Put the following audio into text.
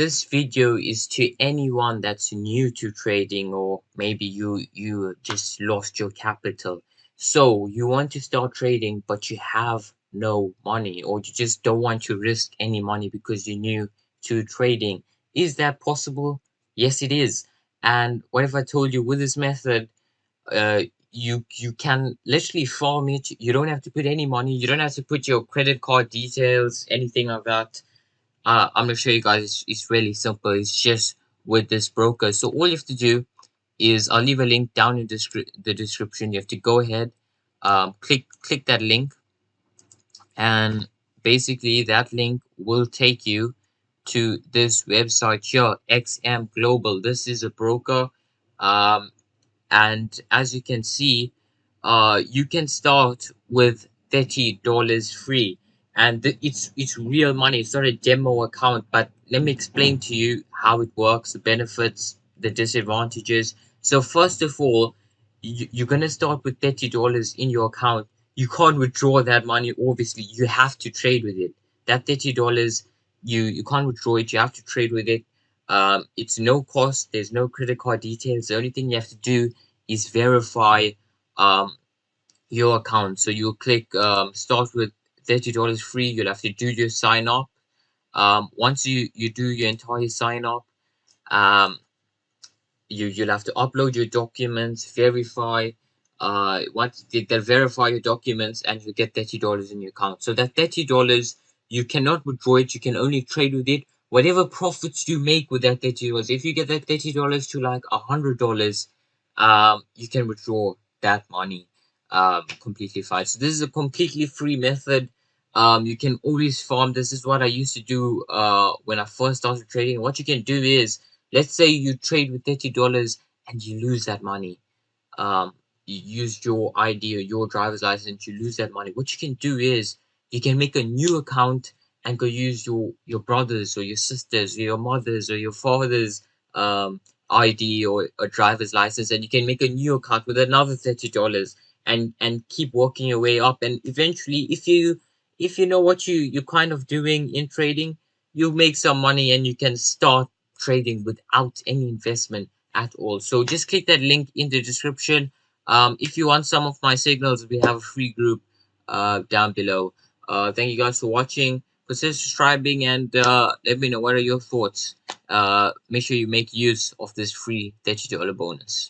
This video is to anyone that's new to trading, or maybe you just lost your capital. So you want to start trading, but you have no money, or you just don't want to risk any money because you're new to trading. Is that possible? Yes, it is. And what if I told you with this method, uh, you can literally farm it. You don't have to put any money. You don't have to put your credit card details, anything like that. I'm gonna show you guys. It's really simple. It's just with this broker. So all you have to do is I'll leave a link down in the description. You have to go ahead, click that link, and basically that link will take you to this website here, XM Global. This is a broker, um, and as you can see, you can start with $30 free, and it's real money. It's not a demo account, but let me explain to you how it works, the benefits, the disadvantages. So first of all, you're gonna start with $30 in your account. You can't withdraw that money. Obviously, you have to trade with it. That $30, you can't withdraw it. You have to trade with it. It's no cost. There's no credit card details. The only thing you have to do is verify um, your account. So you'll click start with $30 free. You'll have to do your sign up. Once you do your entire sign up, um, you'll have to upload your documents, verify. Once they'll verify your documents, and you get $30 in your account. So that $30, you cannot withdraw it. You can only trade with it. Whatever profits you make with that $30, if you get that $30 to like $100, you can withdraw that money completely fine. So this is a completely free method. You can always farm. This is what I used to do when I first started trading. What you can do is, let's say you trade with $30 and you lose that money. You used your ID or your driver's license, you lose that money. What you can do is you can make a new account and go use your brothers or your sisters or your mothers or your father's ID or a driver's license, and you can make a new account with another $30 and keep working your way up. And eventually, if you know what you're kind of doing in trading, you'll make some money and you can start trading without any investment at all. So just click that link in the description. If you want some of my signals, we have a free group down below. Thank you guys for watching. Consider subscribing, and let me know what are your thoughts. Make sure you make use of this free $30 bonus.